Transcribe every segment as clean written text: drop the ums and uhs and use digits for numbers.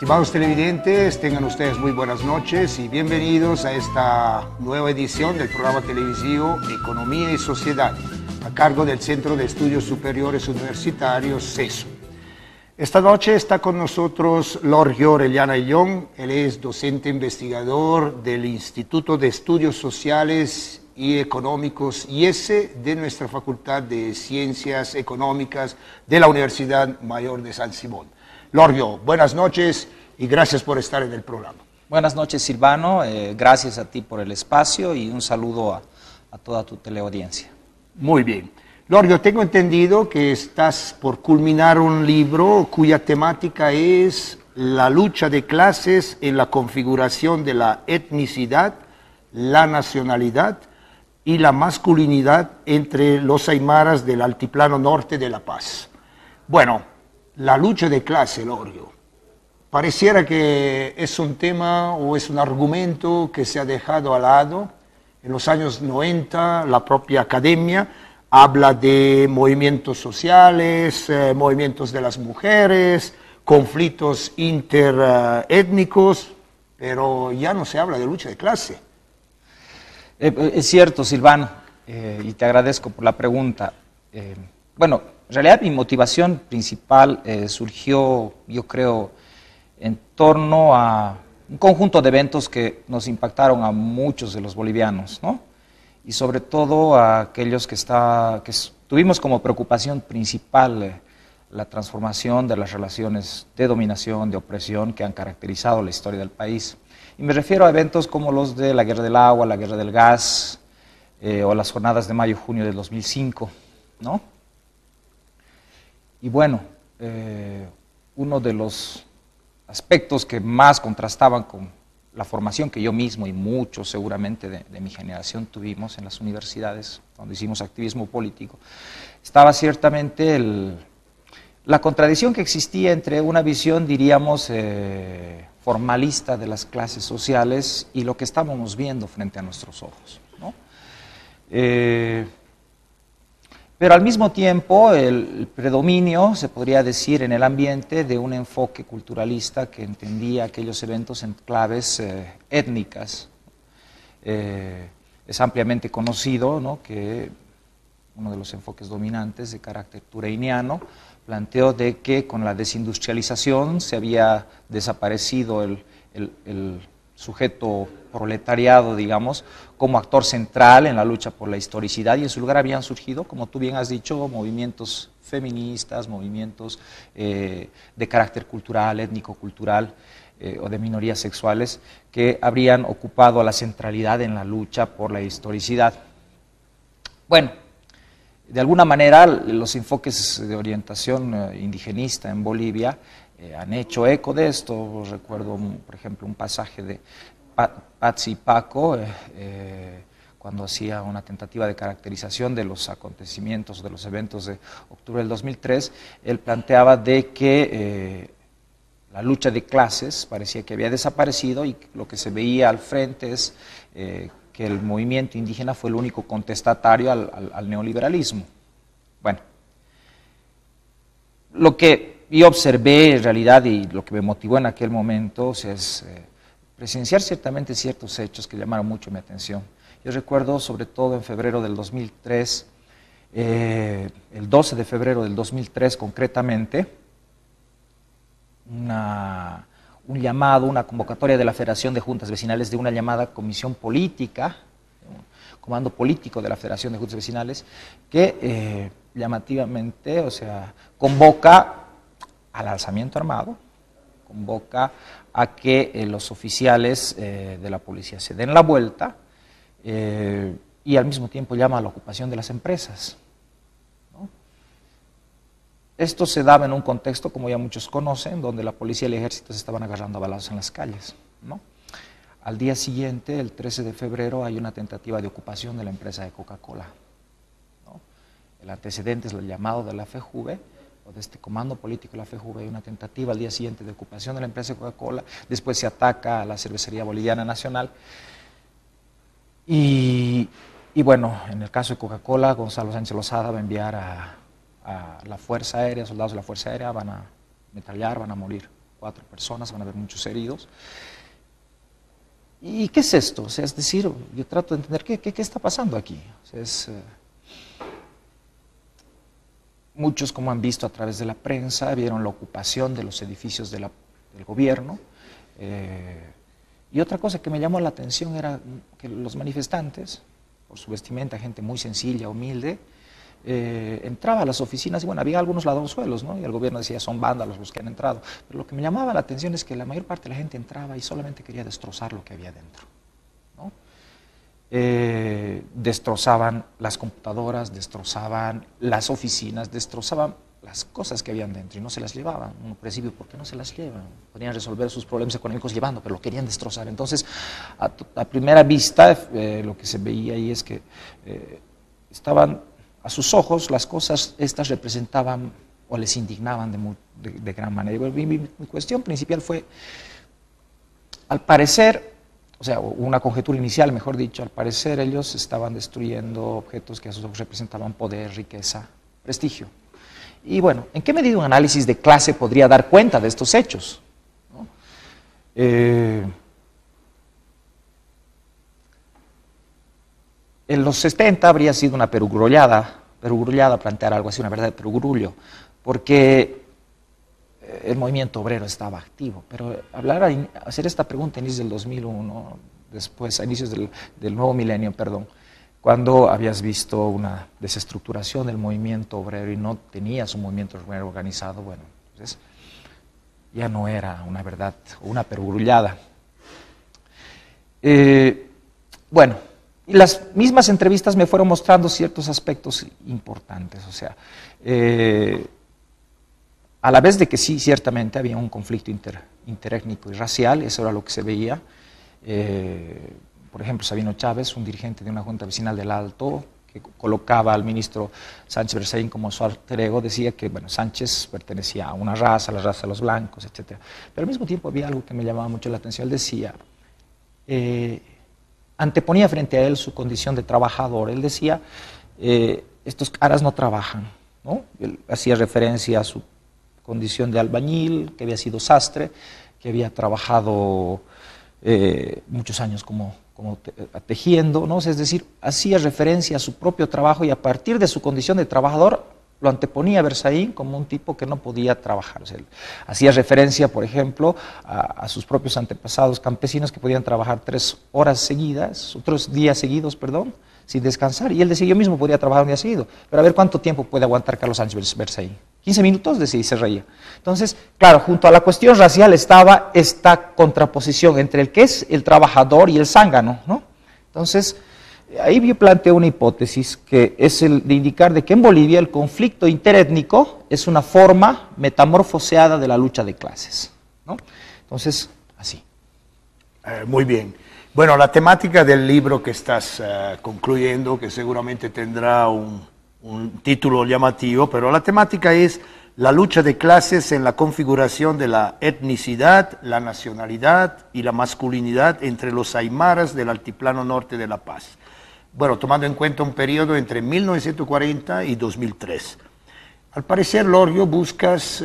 Estimados televidentes, tengan ustedes muy buenas noches y bienvenidos a esta nueva edición del programa televisivo Economía y Sociedad, a cargo del Centro de Estudios Superiores Universitarios, CESU. Esta noche está con nosotros Lorgio Orellana Illón. Él es docente investigador del Instituto de Estudios Sociales y Económicos IESE de nuestra Facultad de Ciencias Económicas de la Universidad Mayor de San Simón. Lorgio, buenas noches y gracias por estar en el programa. Buenas noches, Silvano. Gracias a ti por el espacio y un saludo a toda tu teleaudiencia. Muy bien. Lorgio, tengo entendido que estás por culminar un libro cuya temática es la lucha de clases en la configuración de la etnicidad, la nacionalidad y la masculinidad entre los aymaras del Altiplano Norte de La Paz. Bueno, la lucha de clase, Lorgio, pareciera que es un tema o es un argumento que se ha dejado al lado. En los años 90, la propia academia habla de movimientos sociales, movimientos de las mujeres, conflictos interétnicos, pero ya no se habla de lucha de clase. Es cierto, Silvano, y te agradezco por la pregunta. Bueno, en realidad mi motivación principal surgió, yo creo, en torno a un conjunto de eventos que nos impactaron a muchos de los bolivianos, ¿no? Y sobre todo a aquellos que tuvimos como preocupación principal la transformación de las relaciones de dominación, de opresión que han caracterizado la historia del país. Y me refiero a eventos como los de la Guerra del Agua, la Guerra del Gas, o las jornadas de mayo-junio del 2005, ¿no? Y bueno, uno de los aspectos que más contrastaban con la formación que yo mismo y muchos seguramente de mi generación tuvimos en las universidades, cuando hicimos activismo político, estaba ciertamente la contradicción que existía entre una visión, diríamos, formalista de las clases sociales y lo que estábamos viendo frente a nuestros ojos, ¿no? Pero al mismo tiempo el predominio, se podría decir, en el ambiente de un enfoque culturalista que entendía aquellos eventos en claves étnicas. Es ampliamente conocido, ¿no?, que uno de los enfoques dominantes de carácter tureiniano planteó de que con la desindustrialización se había desaparecido el sujeto proletariado, digamos, como actor central en la lucha por la historicidad, y en su lugar habían surgido, como tú bien has dicho, movimientos feministas, movimientos de carácter cultural, étnico-cultural, o de minorías sexuales, que habrían ocupado la centralidad en la lucha por la historicidad. Bueno, de alguna manera los enfoques de orientación indigenista en Bolivia han hecho eco de esto. Recuerdo, por ejemplo, un pasaje de Patsi y Paco, cuando hacía una tentativa de caracterización de los acontecimientos, de los eventos de octubre del 2003, él planteaba de que la lucha de clases parecía que había desaparecido y lo que se veía al frente es que el movimiento indígena fue el único contestatario al neoliberalismo. Bueno, lo que yo observé en realidad y lo que me motivó en aquel momento, o sea, es presenciar ciertamente ciertos hechos que llamaron mucho mi atención. Yo recuerdo, sobre todo en febrero del 2003, el 12 de febrero del 2003 concretamente, un llamado, una convocatoria de la Federación de Juntas Vecinales de una llamada comisión política, un comando político de la Federación de Juntas Vecinales, que llamativamente, o sea, convoca al alzamiento armado, convoca a que los oficiales de la policía se den la vuelta y al mismo tiempo llama a la ocupación de las empresas, ¿no? Esto se daba en un contexto, como ya muchos conocen, donde la policía y el ejército se estaban agarrando a balazos en las calles, ¿no? Al día siguiente, el 13 de febrero, hay una tentativa de ocupación de la empresa de Coca-Cola, ¿no? El antecedente es el llamado de la FEJUVE, o de este comando político de la FEJUVE, hay una tentativa al día siguiente de ocupación de la empresa de Coca-Cola, después se ataca a la Cervecería Boliviana Nacional, y bueno, en el caso de Coca-Cola, Gonzalo Sánchez Lozada va a enviar a la Fuerza Aérea, soldados de la Fuerza Aérea van a metrallar, van a morir 4 personas, van a haber muchos heridos. ¿Y qué es esto? O sea, es decir, yo trato de entender qué está pasando aquí. O sea, muchos, como han visto a través de la prensa, vieron la ocupación de los edificios del gobierno. Y otra cosa que me llamó la atención era que los manifestantes, por su vestimenta, gente muy sencilla, humilde, entraba a las oficinas y bueno, había algunos ladronzuelos, ¿no? Y el gobierno decía, son vándalos los que han entrado. Pero lo que me llamaba la atención es que la mayor parte de la gente entraba y solamente quería destrozar lo que había dentro, ¿no? Destrozaban las computadoras, destrozaban las oficinas, destrozaban las cosas que habían dentro y no se las llevaban. Uno percibe, ¿por qué no se las llevan? Podían resolver sus problemas económicos llevando, pero lo querían destrozar. Entonces, a primera vista, lo que se veía ahí es que estaban, a sus ojos, las cosas estas representaban o les indignaban de gran manera. Mi cuestión principal fue, al parecer, o sea, una conjetura inicial, mejor dicho, al parecer ellos estaban destruyendo objetos que a sus ojos representaban poder, riqueza, prestigio. Y bueno, ¿en qué medida un análisis de clase podría dar cuenta de estos hechos? ¿No? En los 70 habría sido una perogrullada plantear algo así, una verdad de perogrullo, porque el movimiento obrero estaba activo, pero hacer esta pregunta a inicios del 2001, después a inicios del nuevo milenio, perdón, cuando habías visto una desestructuración del movimiento obrero y no tenías un movimiento obrero organizado, bueno, entonces ya no era una verdad o una perogrullada. Bueno, y las mismas entrevistas me fueron mostrando ciertos aspectos importantes, o sea, a la vez de que sí, ciertamente había un conflicto interétnico y racial, eso era lo que se veía. Por ejemplo, Sabino Chávez, un dirigente de una junta vecinal del Alto, que colocaba al ministro Sánchez Berzaín como su alter ego, decía que bueno, Sánchez pertenecía a una raza, la raza de los blancos, etc. Pero al mismo tiempo había algo que me llamaba mucho la atención. Él decía, anteponía frente a él su condición de trabajador. Él decía, estos caras no trabajan, ¿no? Él hacía referencia a su condición de albañil, que había sido sastre, que había trabajado muchos años como tejiendo, ¿no? Es decir, hacía referencia a su propio trabajo y a partir de su condición de trabajador lo anteponía a Berzaín como un tipo que no podía trabajar. O sea, hacía referencia, por ejemplo, a sus propios antepasados campesinos que podían trabajar 3 horas seguidas, 3 días seguidos, perdón, sin descansar. Y él decía, yo mismo podría trabajar un día seguido. Pero a ver cuánto tiempo puede aguantar Carlos Sánchez Berzaín. 15 minutos, decía, y se reía. Entonces, claro, junto a la cuestión racial estaba esta contraposición entre el que es el trabajador y el zángano, ¿no? Entonces, ahí yo planteo una hipótesis que es el de indicar de que en Bolivia el conflicto interétnico es una forma metamorfoseada de la lucha de clases, ¿no? Entonces, así. Muy bien. Bueno, la temática del libro que estás concluyendo, que seguramente tendrá un título llamativo, pero la temática es la lucha de clases en la configuración de la etnicidad, la nacionalidad y la masculinidad entre los aymaras del altiplano norte de La Paz. Bueno, tomando en cuenta un periodo entre 1940 y 2003. Al parecer, Lorrio, buscas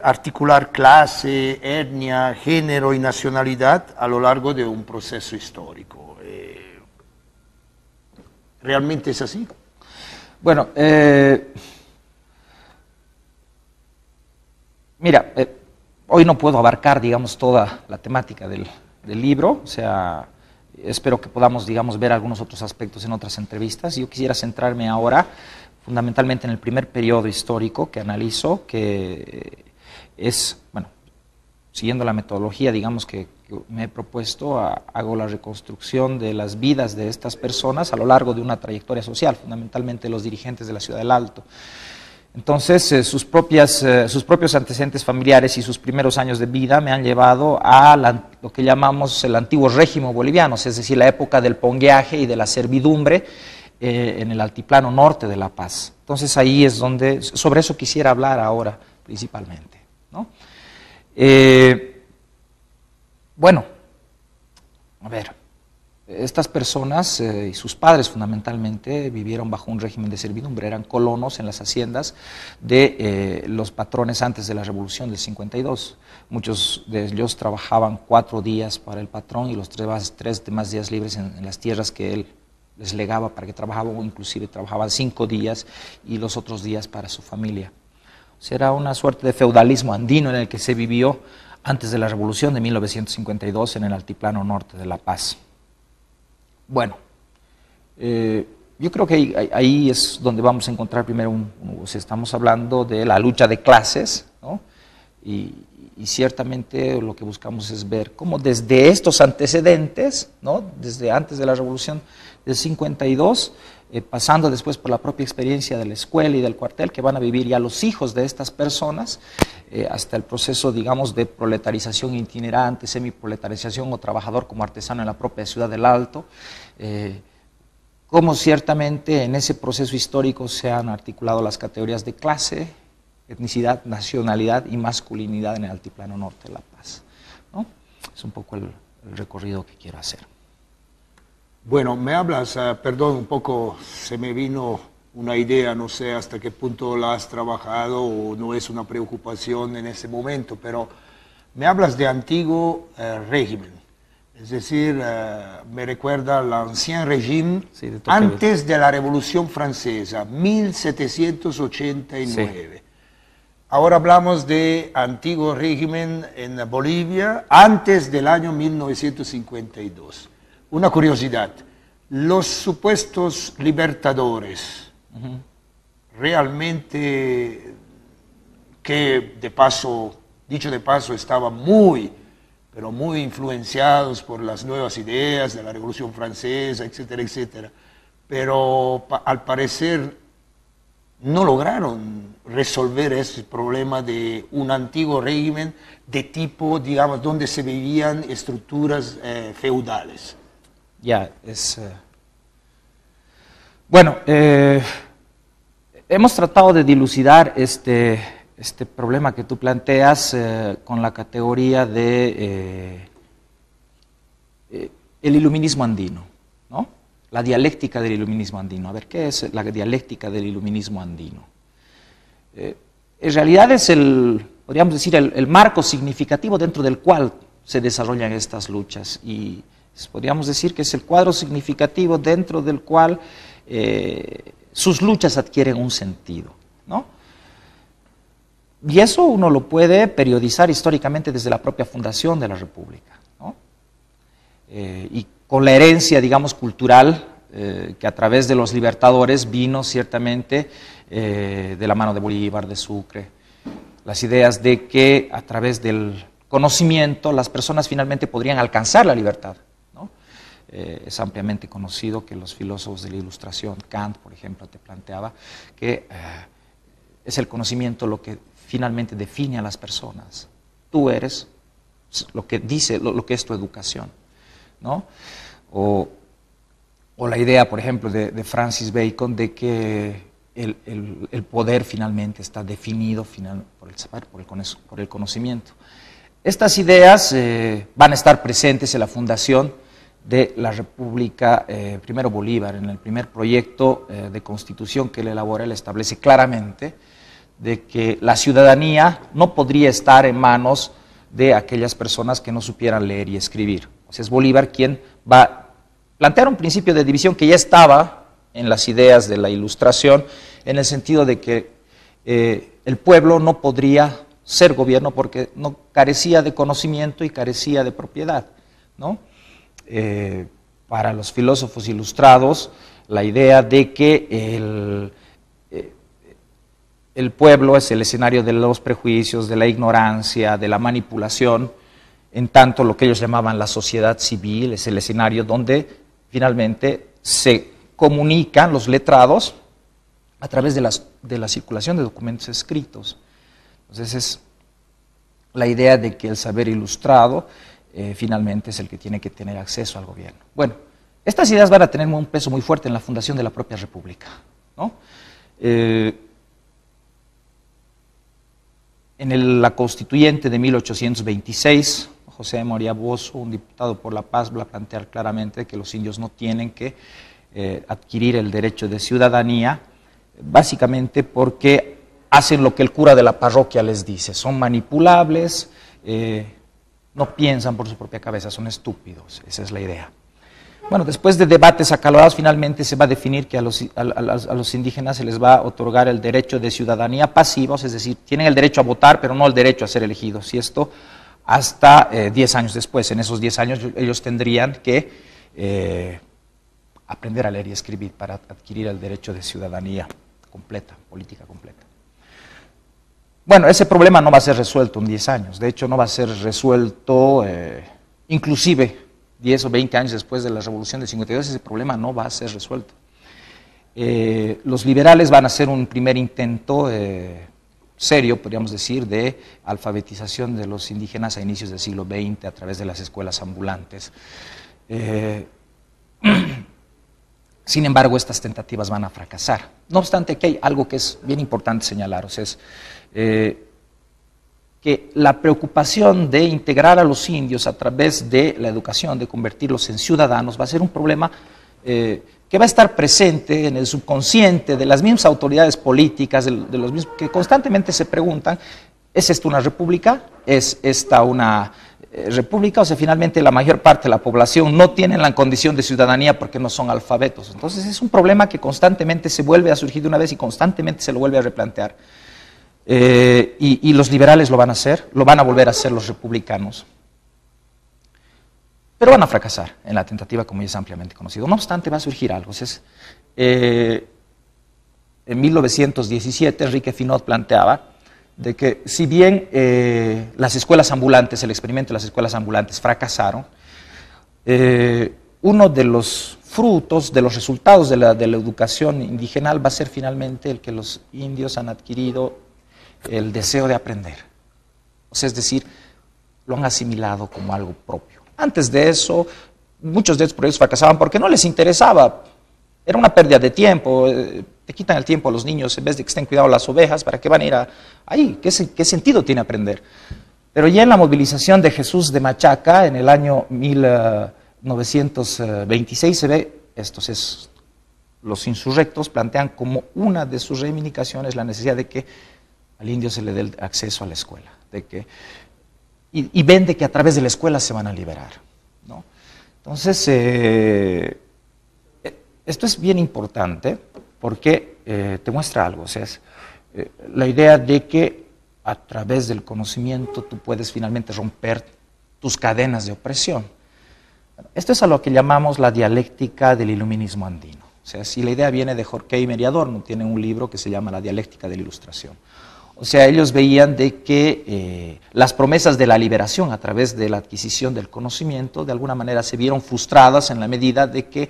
articular clase, etnia, género y nacionalidad a lo largo de un proceso histórico. ¿Realmente es así? Bueno, mira, hoy no puedo abarcar, digamos, toda la temática del libro, o sea, espero que podamos, digamos, ver algunos otros aspectos en otras entrevistas. Yo quisiera centrarme ahora fundamentalmente en el primer periodo histórico que analizo, que es, bueno, siguiendo la metodología, digamos, que me he propuesto, hago la reconstrucción de las vidas de estas personas a lo largo de una trayectoria social, fundamentalmente los dirigentes de la Ciudad del Alto. Entonces, sus propios antecedentes familiares y sus primeros años de vida me han llevado a lo que llamamos el antiguo régimen boliviano, es decir, la época del pongueaje y de la servidumbre en el altiplano norte de La Paz. Entonces, ahí es donde, sobre eso quisiera hablar ahora principalmente, ¿no? Bueno, a ver, estas personas y sus padres fundamentalmente vivieron bajo un régimen de servidumbre, eran colonos en las haciendas de los patrones antes de la Revolución del 52. Muchos de ellos trabajaban 4 días para el patrón y los 3 demás días libres en las tierras que él les legaba para que trabajaban, o inclusive trabajaban 5 días y los otros días para su familia. O sea, era una suerte de feudalismo andino en el que se vivió antes de la Revolución de 1952 en el altiplano norte de La Paz. Bueno, yo creo que ahí es donde vamos a encontrar primero, estamos hablando de la lucha de clases, ¿no? Y ciertamente lo que buscamos es ver cómo desde estos antecedentes, ¿no? Desde antes de la Revolución del 52, pasando después por la propia experiencia de la escuela y del cuartel que van a vivir ya los hijos de estas personas, hasta el proceso, digamos, de proletarización itinerante, semiproletarización o trabajador como artesano en la propia ciudad del Alto, cómo ciertamente en ese proceso histórico se han articulado las categorías de clase, etnicidad, nacionalidad y masculinidad en el altiplano norte de La Paz, ¿no? Es un poco el recorrido que quiero hacer. Bueno, me hablas, perdón, un poco se me vino una idea, no sé hasta qué punto la has trabajado o no es una preocupación en ese momento, pero me hablas de antiguo régimen, es decir, me recuerda al ancien régime sí, antes de la Revolución Francesa, 1789. Sí. Ahora hablamos de antiguo régimen en Bolivia antes del año 1952. Una curiosidad, los supuestos libertadores, realmente, que de paso, dicho de paso, estaban muy, pero muy influenciados por las nuevas ideas de la Revolución Francesa, etcétera, etcétera, pero al parecer no lograron resolver ese problema de un antiguo régimen de tipo, digamos, donde se vivían estructuras feudales. Ya, bueno, hemos tratado de dilucidar este problema que tú planteas con la categoría de el iluminismo andino, ¿no? La dialéctica del iluminismo andino. A ver, ¿qué es la dialéctica del iluminismo andino? En realidad es podríamos decir, el marco significativo dentro del cual se desarrollan estas luchas y podríamos decir que es el cuadro significativo dentro del cual sus luchas adquieren un sentido, ¿no? Y eso uno lo puede periodizar históricamente desde la propia fundación de la República, ¿no? Y con la herencia, digamos, cultural que a través de los libertadores vino ciertamente de la mano de Bolívar, de Sucre, las ideas de que a través del conocimiento las personas finalmente podrían alcanzar la libertad. Es ampliamente conocido que los filósofos de la Ilustración, Kant, por ejemplo, te planteaba que es el conocimiento lo que finalmente define a las personas. Tú eres lo que dice, lo que es tu educación, ¿no? O la idea, por ejemplo, de Francis Bacon de que el poder finalmente está definido por el saber, por el conocimiento. Estas ideas van a estar presentes en la fundación de la República, primero Bolívar, en el primer proyecto de constitución que él elabora, él establece claramente de que la ciudadanía no podría estar en manos de aquellas personas que no supieran leer y escribir. O sea, es Bolívar quien va a plantear un principio de división que ya estaba en las ideas de la Ilustración, en el sentido de que el pueblo no podría ser gobierno porque no carecía de conocimiento y carecía de propiedad, ¿no? Para los filósofos ilustrados, la idea de que el pueblo es el escenario de los prejuicios, de la ignorancia, de la manipulación, en tanto lo que ellos llamaban la sociedad civil es el escenario donde finalmente se comunican los letrados a través de la circulación de documentos escritos. Entonces es la idea de que el saber ilustrado finalmente es el que tiene que tener acceso al gobierno. Bueno, estas ideas van a tener un peso muy fuerte en la fundación de la propia República, ¿no? En la Constituyente de 1826, José Moria Bozo, un diputado por La Paz, va a plantear claramente que los indios no tienen que adquirir el derecho de ciudadanía, básicamente porque hacen lo que el cura de la parroquia les dice, son manipulables, no piensan por su propia cabeza, son estúpidos, esa es la idea. Bueno, después de debates acalorados, finalmente se va a definir que a los indígenas se les va a otorgar el derecho de ciudadanía pasiva, es decir, tienen el derecho a votar, pero no el derecho a ser elegidos, y esto hasta 10 años después. En esos 10 años ellos tendrían que aprender a leer y escribir para adquirir el derecho de ciudadanía completa, política completa. Bueno, ese problema no va a ser resuelto en 10 años, de hecho no va a ser resuelto inclusive 10 o 20 años después de la Revolución del 52, ese problema no va a ser resuelto. Los liberales van a hacer un primer intento serio, podríamos decir, de alfabetización de los indígenas a inicios del siglo XX a través de las escuelas ambulantes. Sin embargo, estas tentativas van a fracasar. No obstante, aquí hay algo que es bien importante señalar, o sea, es que la preocupación de integrar a los indios a través de la educación, de convertirlos en ciudadanos, va a ser un problema que va a estar presente en el subconsciente de las mismas autoridades políticas, de los mismos, que constantemente se preguntan, ¿es esto una república? ¿Es esta una república? O sea, finalmente la mayor parte de la población no tiene la condición de ciudadanía porque no son alfabetos. Entonces es un problema que constantemente se vuelve a surgir de una vez y constantemente se lo vuelve a replantear. Y los liberales lo van a hacer, lo van a volver a hacer los republicanos. Pero van a fracasar en la tentativa, como ya es ampliamente conocido. No obstante, va a surgir algo. O sea, en 1917, Enrique Finot planteaba de que si bien las escuelas ambulantes, el experimento de las escuelas ambulantes fracasaron, uno de los frutos, de los resultados de la educación indigenal va a ser finalmente el que los indios han adquirido el deseo de aprender. O sea, es decir, lo han asimilado como algo propio. Antes de eso, muchos de estos proyectos fracasaban porque no les interesaba. Era una pérdida de tiempo. Te quitan el tiempo a los niños en vez de que estén cuidando las ovejas. ¿Para qué van a ir ahí? ¿Qué sentido tiene aprender? Pero ya en la movilización de Jesús de Machaca, en el año 1926, se ve esto. Los insurrectos plantean como una de sus reivindicaciones la necesidad de que al indio se le dé el acceso a la escuela. Y ven de que a través de la escuela se van a liberar, ¿no? Entonces, esto es bien importante porque te muestra algo, o sea, es la idea de que a través del conocimiento tú puedes finalmente romper tus cadenas de opresión. Esto es a lo que llamamos la dialéctica del iluminismo andino. O sea, si la idea viene de Horkheimer y Adorno, tienen un libro que se llama La dialéctica de la ilustración. O sea, ellos veían de que las promesas de la liberación a través de la adquisición del conocimiento de alguna manera se vieron frustradas en la medida de que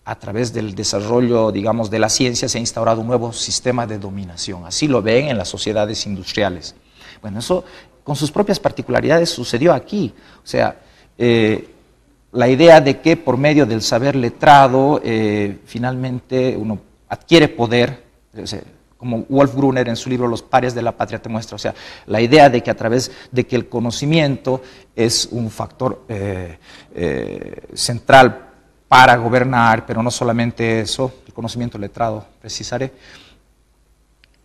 a través del desarrollo, digamos, de la ciencia se ha instaurado un nuevo sistema de dominación. Así lo ven en las sociedades industriales. Bueno, eso con sus propias particularidades sucedió aquí. O sea, la idea de que por medio del saber letrado finalmente uno adquiere poder, o sea, como Wolf Gruner en su libro Los parias de la patria te muestra, o sea, la idea de que a través de que el conocimiento es un factor central para gobernar, pero no solamente eso, el conocimiento letrado, precisaré,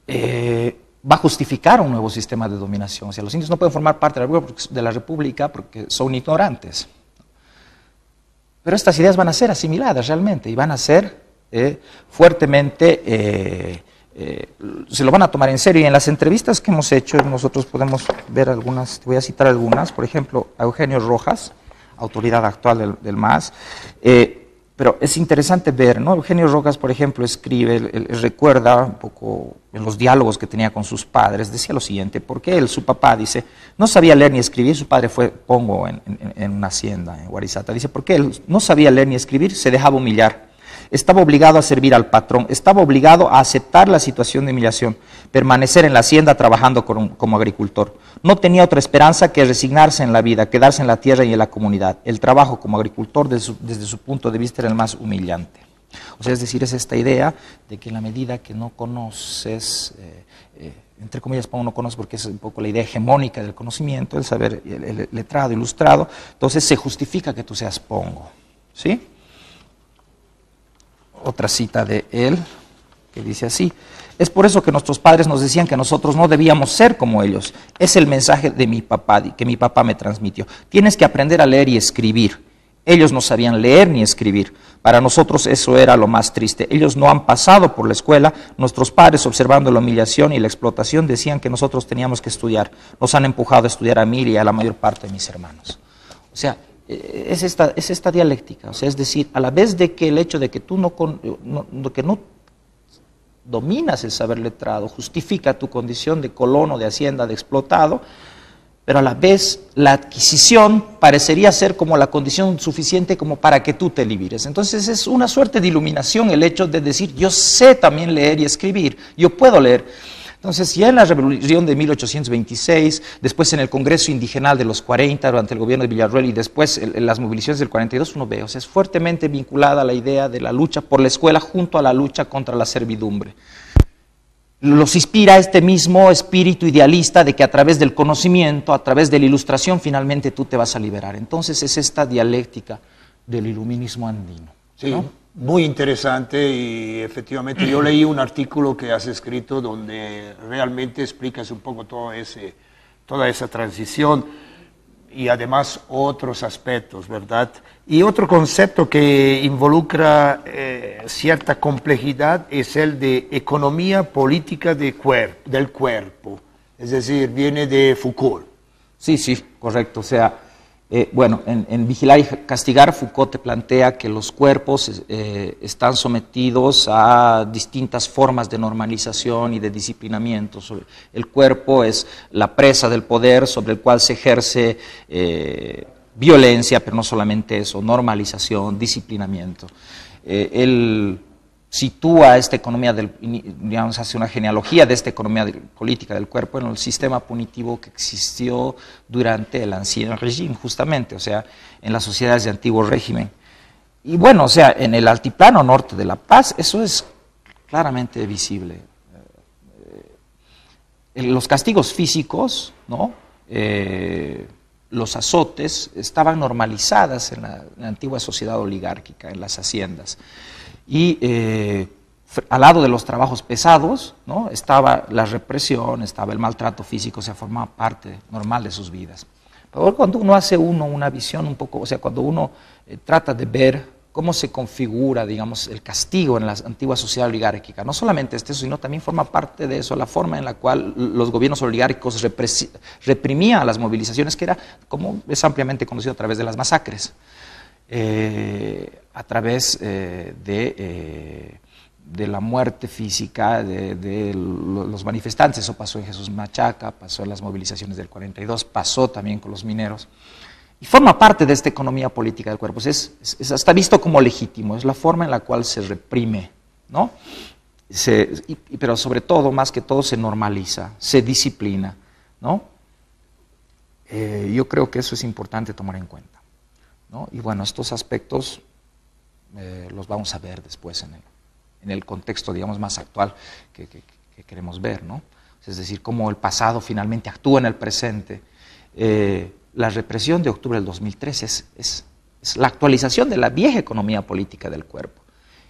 va a justificar un nuevo sistema de dominación. O sea, los indios no pueden formar parte de la república porque son ignorantes. Pero estas ideas van a ser asimiladas realmente y van a ser fuertemente... se lo van a tomar en serio, y en las entrevistas que hemos hecho nosotros podemos ver algunas, te voy a citar algunas, por ejemplo, a Eugenio Rojas, autoridad actual del MAS, pero es interesante ver, ¿no? Eugenio Rojas, por ejemplo, escribe, él recuerda un poco en los diálogos que tenía con sus padres, decía lo siguiente, porque su papá, dice, no sabía leer ni escribir, su padre fue pongo en una hacienda en Guarizata, dice, porque él no sabía leer ni escribir, se dejaba humillar. Estaba obligado a servir al patrón, estaba obligado a aceptar la situación de humillación, permanecer en la hacienda trabajando como agricultor. No tenía otra esperanza que resignarse en la vida, quedarse en la tierra y en la comunidad. El trabajo como agricultor desde su punto de vista era el más humillante. O sea, es decir, es esta idea de que en la medida que no conoces, entre comillas pongo no conoces porque es un poco la idea hegemónica del conocimiento, el saber, el letrado, ilustrado, entonces se justifica que tú seas pongo, ¿sí? Otra cita de él que dice así: es por eso que nuestros padres nos decían que nosotros no debíamos ser como ellos. Es el mensaje de mi papá, que mi papá me transmitió. Tienes que aprender a leer y escribir. Ellos no sabían leer ni escribir. Para nosotros eso era lo más triste. Ellos no han pasado por la escuela. Nuestros padres, observando la humillación y la explotación, decían que nosotros teníamos que estudiar. Nos han empujado a estudiar a mí y a la mayor parte de mis hermanos. O sea, es esta dialéctica. O sea, es decir, a la vez de que el hecho de que tú no dominas el saber letrado justifica tu condición de colono, de hacienda, de explotado, pero a la vez la adquisición parecería ser como la condición suficiente como para que tú te liberes. Entonces es una suerte de iluminación el hecho de decir, yo sé también leer y escribir, yo puedo leer. Entonces ya en la revolución de 1826, después en el Congreso Indigenal de los 40, durante el gobierno de Villarroel, y después en las movilizaciones del 42, uno ve, o sea, es fuertemente vinculada a la idea de la lucha por la escuela junto a la lucha contra la servidumbre. Los inspira este mismo espíritu idealista de que a través del conocimiento, a través de la ilustración, finalmente tú te vas a liberar. Entonces es esta dialéctica del iluminismo andino, sí, ¿no? Muy interesante, y efectivamente yo leí un artículo que has escrito donde realmente explicas un poco toda esa transición y además otros aspectos, ¿verdad? Y otro concepto que involucra cierta complejidad es el de economía política del cuerpo, es decir, viene de Foucault. Sí, correcto. O sea, bueno, en Vigilar y Castigar, Foucault te plantea que los cuerpos están sometidos a distintas formas de normalización y de disciplinamiento. El cuerpo es la presa del poder sobre el cual se ejerce violencia, pero no solamente eso, normalización, disciplinamiento. Él sitúa esta economía, digamos, hace una genealogía de esta economía política del cuerpo en el sistema punitivo que existió durante el Ancien Régime, justamente, o sea, en las sociedades de antiguo régimen. Y bueno, o sea, en el altiplano norte de La Paz, eso es claramente visible. Los castigos físicos, ¿no? Los azotes estaban normalizadas en la antigua sociedad oligárquica, en las haciendas. Y al lado de los trabajos pesados, ¿no? Estaba la represión, estaba el maltrato físico, o sea, formaba parte normal de sus vidas. Pero cuando uno hace una visión un poco, o sea, cuando uno trata de ver cómo se configura, digamos, el castigo en la antigua sociedad oligárquica, no solamente eso, sino también forma parte de eso, la forma en la cual los gobiernos oligárquicos reprimían las movilizaciones, que era, como es ampliamente conocido, a través de las masacres. A través de la muerte física de los manifestantes. Eso pasó en Jesús Machaca, pasó en las movilizaciones del 42, pasó también con los mineros. Y forma parte de esta economía política del cuerpo. Es hasta visto como legítimo, es la forma en la cual se reprime, ¿no? Pero sobre todo, más que todo, se normaliza, se disciplina, ¿no? Yo creo que eso es importante tomar en cuenta, ¿no? Y bueno, estos aspectos los vamos a ver después en el contexto, digamos, más actual que queremos ver, ¿no? Es decir, cómo el pasado finalmente actúa en el presente. La represión de octubre del 2013 es la actualización de la vieja economía política del cuerpo.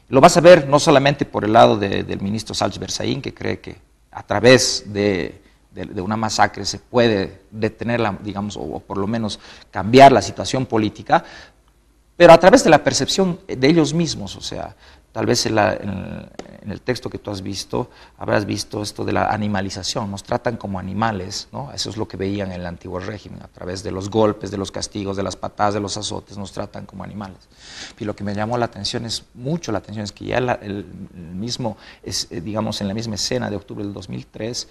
Lo vas a ver no solamente por el lado del ministro Salch Berzaín, que cree que a través de una masacre se puede detenerla, digamos, o por lo menos cambiar la situación política, pero a través de la percepción de ellos mismos. O sea, tal vez en el texto que tú has visto, habrás visto esto de la animalización, nos tratan como animales, ¿no? Eso es lo que veían en el antiguo régimen, a través de los golpes, de los castigos, de las patadas, de los azotes, nos tratan como animales. Y lo que me llamó mucho la atención es que ya el mismo, digamos, en la misma escena de octubre del 2003,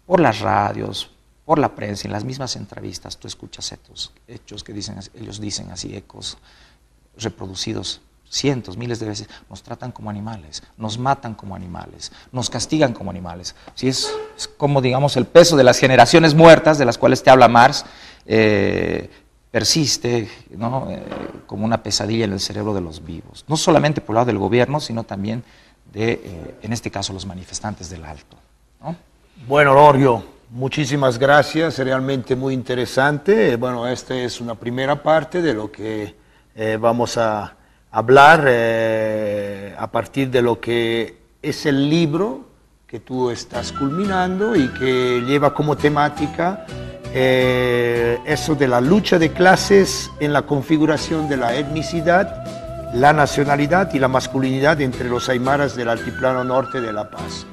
por las radios, por la prensa, en las mismas entrevistas, tú escuchas estos hechos que ellos dicen así, ecos reproducidos cientos, miles de veces. Nos tratan como animales, nos matan como animales, nos castigan como animales. Sí, es como, digamos, el peso de las generaciones muertas, de las cuales te habla Marx, persiste, ¿no? Como una pesadilla en el cerebro de los vivos, no solamente por el lado del gobierno, sino también de, en este caso, los manifestantes del Alto, ¿no? Bueno, Lorio, muchísimas gracias, realmente muy interesante. Bueno, esta es una primera parte de lo que vamos a hablar a partir de lo que es el libro que tú estás culminando y que lleva como temática eso de la lucha de clases en la configuración de la etnicidad, la nacionalidad y la masculinidad entre los aymaras del altiplano norte de La Paz.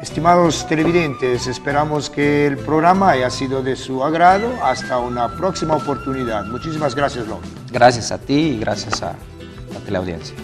Estimados televidentes, esperamos que el programa haya sido de su agrado. Hasta una próxima oportunidad. Muchísimas gracias, Lorio. Gracias a ti y gracias a la teleaudiencia.